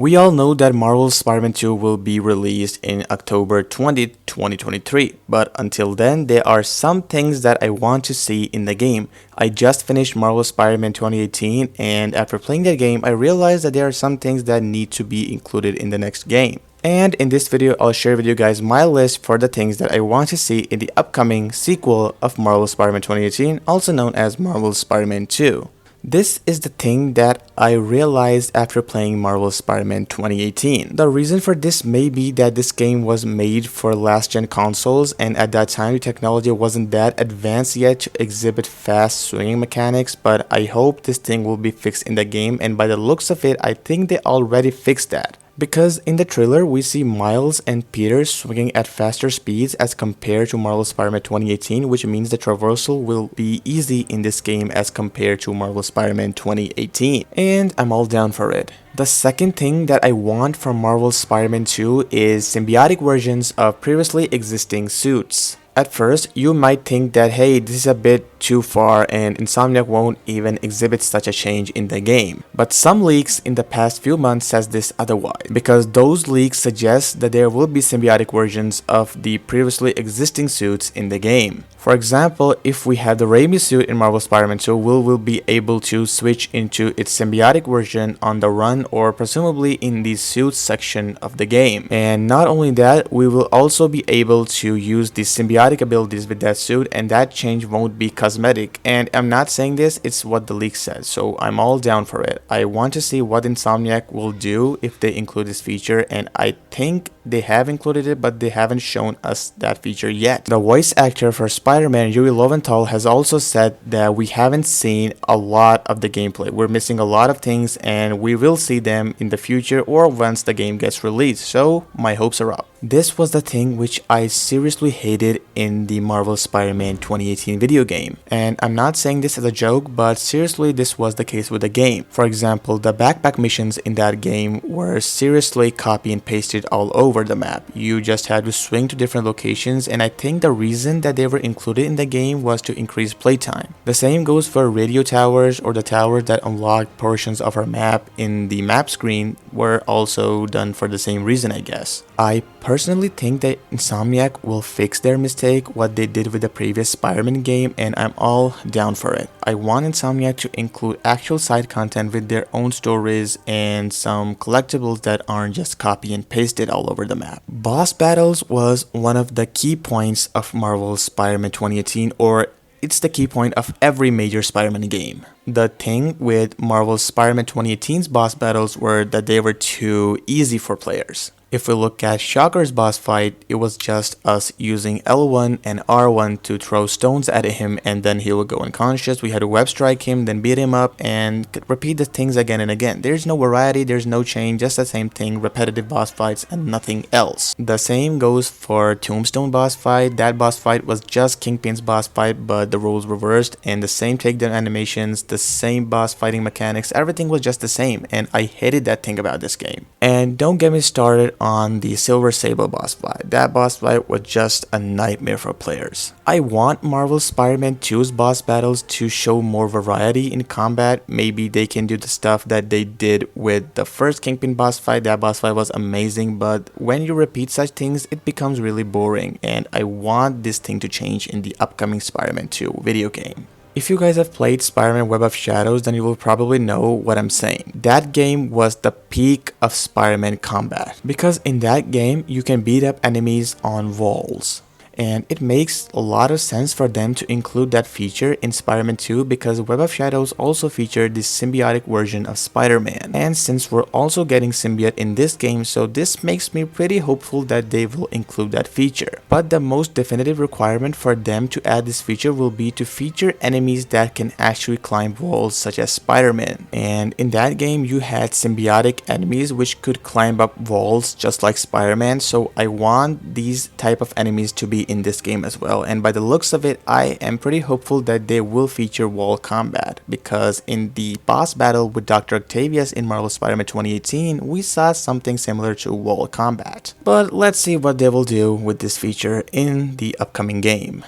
We all know that Marvel's Spider-Man 2 will be released in October 20th, 2023, but until then, there are some things that I want to see in the game. I just finished Marvel's Spider-Man 2018, and after playing that game, I realized that there are some things that need to be included in the next game. And in this video, I'll share with you guys my list for the things that I want to see in the upcoming sequel of Marvel's Spider-Man 2018, also known as Marvel's Spider-Man 2. This is the thing that I realized after playing Marvel's Spider-Man 2018. The reason for this may be that this game was made for last-gen consoles, and at that time the technology wasn't that advanced yet to exhibit fast swinging mechanics, but I hope this thing will be fixed in the game, and by the looks of it, I think they already fixed that. Because in the trailer, we see Miles and Peter swinging at faster speeds as compared to Marvel's Spider-Man 2018, which means the traversal will be easy in this game as compared to Marvel's Spider-Man 2018. And I'm all down for it. The second thing that I want from Marvel's Spider-Man 2 is symbiotic versions of previously existing suits. At first, you might think that hey, this is a bit too far and Insomniac won't even exhibit such a change in the game. But some leaks in the past few months says this otherwise, because those leaks suggest that there will be symbiotic versions of the previously existing suits in the game. For example, if we have the Raimi suit in Marvel Spider-Man 2, we'll be able to switch into its symbiotic version on the run or presumably in the suits section of the game. And not only that, we will also be able to use the symbiotic abilities with that suit, and that change won't be cosmetic. And I'm not saying this, it's what the leak says, so I'm all down for it. I want to see what Insomniac will do if they include this feature, and I think they have included it, but they haven't shown us that feature yet. The voice actor for Spider-Man, Yuri Lowenthal, has also said that we haven't seen a lot of the gameplay. We're missing a lot of things, and we will see them in the future or once the game gets released, so my hopes are up. This was the thing which I seriously hated in the Marvel Spider-Man 2018 video game. And I'm not saying this as a joke, but seriously this was the case with the game. For example, the backpack missions in that game were seriously copy and pasted all over the map. You just had to swing to different locations, and I think the reason that they were included in the game was to increase playtime. The same goes for radio towers, or the towers that unlocked portions of our map in the map screen were also done for the same reason, I guess. I personally think that Insomniac will fix their mistake, what they did with the previous Spider-Man game, and I'm all down for it. I want Insomniac to include actual side content with their own stories and some collectibles that aren't just copy and pasted all over the map. Boss battles was one of the key points of Marvel's Spider-Man 2018, or it's the key point of every major Spider-Man game. The thing with Marvel's Spider-Man 2018's boss battles were that they were too easy for players. If we look at Shocker's boss fight, it was just us using L1 and R1 to throw stones at him, and then he would go unconscious. We had to web strike him, then beat him up, and repeat the things again and again. There's no variety, there's no change, just the same thing, repetitive boss fights and nothing else. The same goes for Tombstone boss fight. That boss fight was just Kingpin's boss fight, but the roles reversed, and the same takedown animations, the same boss fighting mechanics, everything was just the same, and I hated that thing about this game. And don't get me started on the Silver Sable boss fight. That boss fight was just a nightmare for players. I want Marvel's Spider-Man 2's boss battles to show more variety in combat. Maybe they can do the stuff that they did with the first Kingpin boss fight. That boss fight was amazing, but when you repeat such things, it becomes really boring, and I want this thing to change in the upcoming Spider-Man 2 video game. If you guys have played Spider-Man Web of Shadows, then you will probably know what I'm saying. That game was the peak of Spider-Man combat, because in that game you can beat up enemies on walls. And it makes a lot of sense for them to include that feature in Spider-Man 2, because Web of Shadows also featured the symbiotic version of Spider-Man. And since we're also getting symbiote in this game, so this makes me pretty hopeful that they will include that feature. But the most definitive requirement for them to add this feature will be to feature enemies that can actually climb walls, such as Spider-Man. And in that game you had symbiotic enemies which could climb up walls just like Spider-Man, so I want these type of enemies to be in this game as well, and by the looks of it, I am pretty hopeful that they will feature wall combat, because in the boss battle with Dr. Octavius in Marvel Spider-Man 2018, we saw something similar to wall combat. But let's see what they will do with this feature in the upcoming game.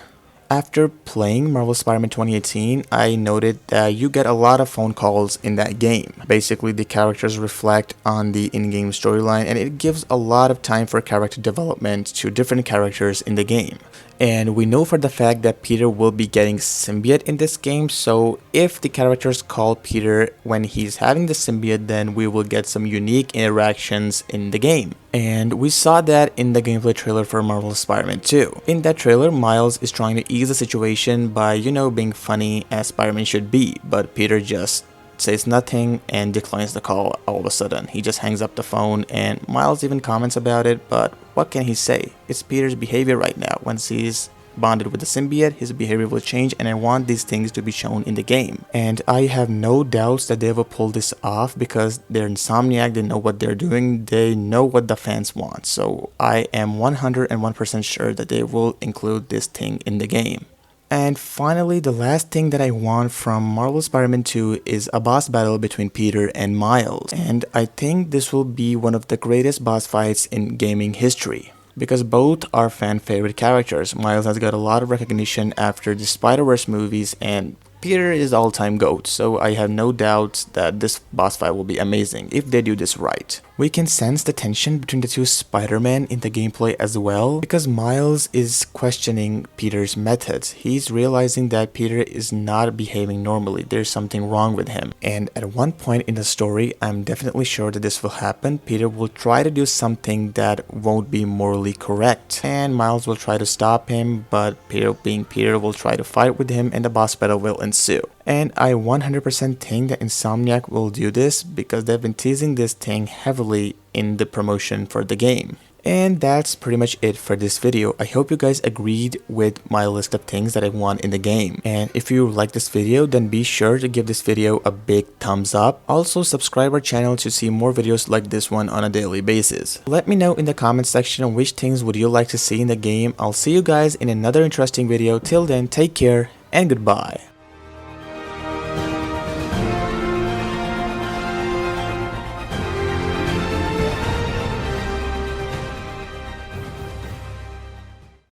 After playing Marvel Spider-Man 2018, I noted that you get a lot of phone calls in that game. Basically, the characters reflect on the in-game storyline, and it gives a lot of time for character development to different characters in the game. And we know for the fact that Peter will be getting symbiote in this game, so if the characters call Peter when he's having the symbiote, then we will get some unique interactions in the game. And we saw that in the gameplay trailer for Marvel Spider-Man 2. In that trailer, Miles is trying to ease the situation by, being funny as Spider-Man should be, but Peter just says nothing and declines the call all of a sudden. He just hangs up the phone, and Miles even comments about it, but what can he say? It's Peter's behavior right now. Once he's bonded with the symbiote, his behavior will change, and I want these things to be shown in the game. And I have no doubts that they will pull this off because they're Insomniac, they know what they're doing, they know what the fans want. So I am 101% sure that they will include this thing in the game. And finally, the last thing that I want from Marvel Spider-Man 2 is a boss battle between Peter and Miles. And I think this will be one of the greatest boss fights in gaming history, because both are fan favorite characters. Miles has got a lot of recognition after the Spider-Verse movies, and Peter is all-time GOAT, so I have no doubts that this boss fight will be amazing if they do this right. We can sense the tension between the two Spider-Men in the gameplay as well, because Miles is questioning Peter's methods. He's realizing that Peter is not behaving normally, there's something wrong with him. And at one point in the story, I'm definitely sure that this will happen. Peter will try to do something that won't be morally correct, and Miles will try to stop him, but Peter, being Peter, will try to fight with him, and the boss battle will ensue. And I 100% think that Insomniac will do this because they've been teasing this thing heavily in the promotion for the game. And that's pretty much it for this video. I hope you guys agreed with my list of things that I want in the game. And if you like this video, then be sure to give this video a big thumbs up. Also, subscribe our channel to see more videos like this one on a daily basis. Let me know in the comment section which things would you like to see in the game. I'll see you guys in another interesting video. Till then, take care and goodbye.